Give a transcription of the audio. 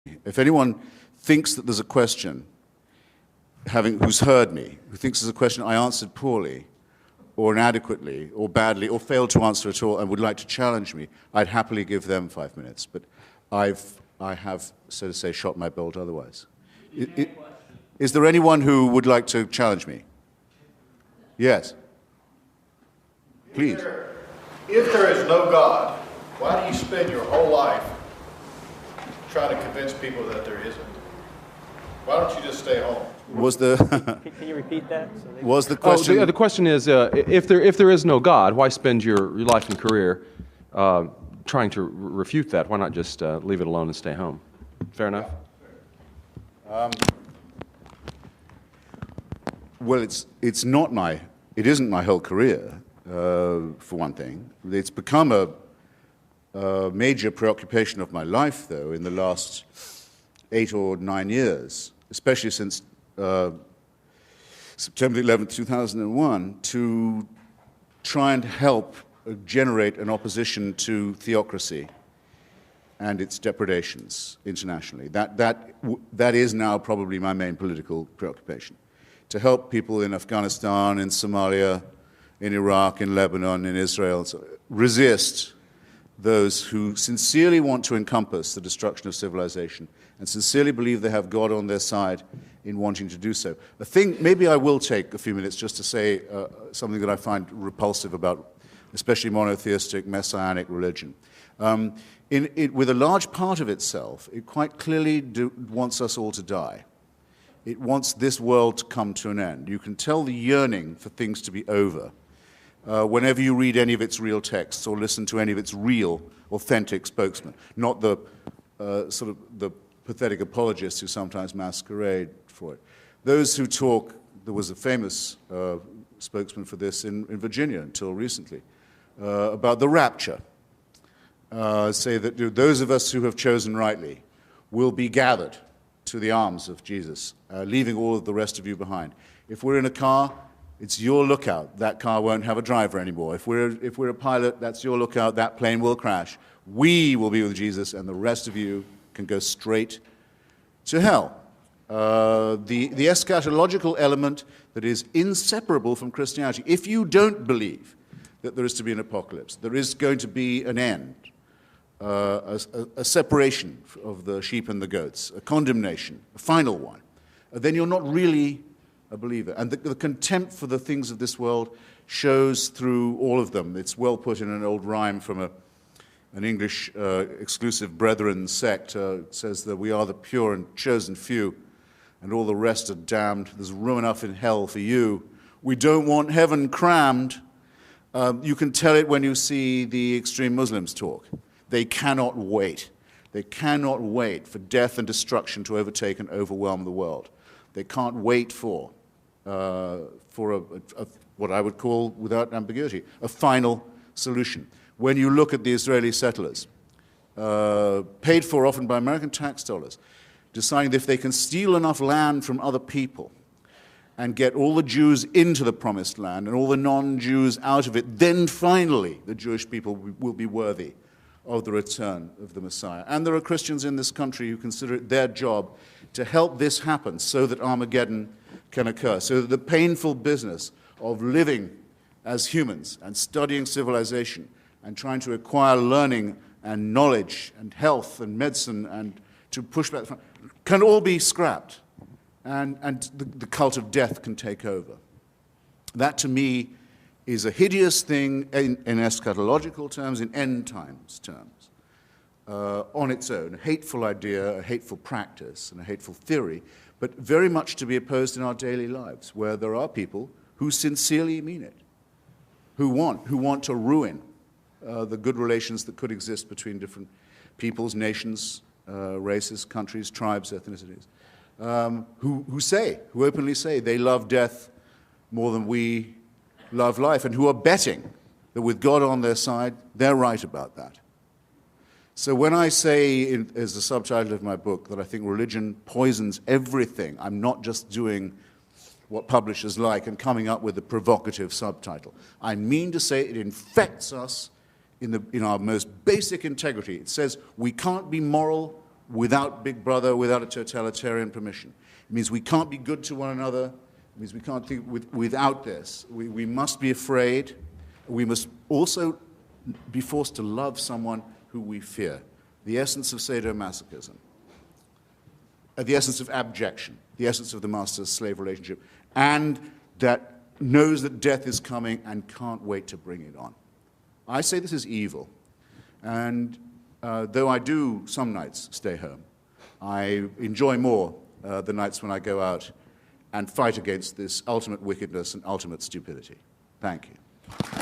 If anyone thinks that there's a question, who's heard me, who thinks there's a question I answered poorly, or inadequately, or badly, or failed to answer at all, and would like to challenge me, I'd happily give them 5 minutes. But I have, so to say, shot my bolt otherwise. Is there anyone who would like to challenge me? Yes. Please. If there is no God, why do you spend your whole life trying to convince people that there isn't? Why don't you just stay home? Can you repeat that? Was the question? The question is, if there is no God, why spend your life and career trying to refute that? Why not just leave it alone and stay home? Fair enough. Well, it isn't my whole career, for one thing. It's become a major preoccupation of my life, though, in the last 8 or 9 years, especially since September 11th, 2001, to try and help generate an opposition to theocracy and its depredations internationally. That is now probably my main political preoccupation, to help people in Afghanistan, in Somalia, in Iraq, in Lebanon, in Israel, resist those who sincerely want to encompass the destruction of civilization and sincerely believe they have God on their side in wanting to do so. Maybe I will take a few minutes just to say something that I find repulsive about especially monotheistic, messianic religion. With a large part of itself, it quite clearly wants us all to die. It wants this world to come to an end. You can tell the yearning for things to be over whenever you read any of its real texts or listen to any of its real, authentic spokesmen, not the sort of the pathetic apologists who sometimes masquerade for it. Those who talk, there was a famous spokesman for this in Virginia until recently, about the rapture, say that those of us who have chosen rightly will be gathered to the arms of Jesus, leaving all of the rest of you behind. If we're in a car, it's your lookout. That car won't have a driver anymore. If we're a pilot, that's your lookout. That plane will crash. We will be with Jesus, and the rest of you can go straight to hell. The eschatological element that is inseparable from Christianity. If you don't believe that there is to be an apocalypse, there is going to be an end, a separation of the sheep and the goats, a condemnation, a final one, then you're not really a believer. And the contempt for the things of this world shows through all of them. It's well put in an old rhyme from an English exclusive brethren sect. It says that we are the pure and chosen few, and all the rest are damned. There's room enough in hell for you. We don't want heaven crammed. You can tell it when you see the extreme Muslims talk. They cannot wait. They cannot wait for death and destruction to overtake and overwhelm the world. They can't wait for what I would call, without ambiguity, a final solution. When you look at the Israeli settlers, paid for often by American tax dollars, deciding that if they can steal enough land from other people and get all the Jews into the promised land and all the non-Jews out of it, then finally the Jewish people will be worthy of the return of the Messiah. And there are Christians in this country who consider it their job to help this happen so that Armageddon can occur, so that the painful business of living as humans and studying civilization and trying to acquire learning and knowledge and health and medicine and to push back can all be scrapped, and the cult of death can take over. That, to me, is a hideous thing in eschatological terms, in end times terms, on its own, a hateful idea, a hateful practice, and a hateful theory, but very much to be opposed in our daily lives, where there are people who sincerely mean it, who want to ruin the good relations that could exist between different peoples, nations, races, countries, tribes, ethnicities, who openly say they love death more than we love life, and who are betting that with God on their side, they're right about that. So when I say, as the subtitle of my book, that I think religion poisons everything, I'm not just doing what publishers like and coming up with a provocative subtitle. I mean to say it infects us in our most basic integrity. It says we can't be moral without Big Brother, without a totalitarian permission. It means we can't be good to one another. It means we can't think without this. We must be afraid. We must also be forced to love someone who we fear. The essence of sadomasochism. The essence of abjection. The essence of the master-slave relationship. And that knows that death is coming and can't wait to bring it on. I say this is evil. And though I do some nights stay home, I enjoy more the nights when I go out and fight against this ultimate wickedness and ultimate stupidity. Thank you.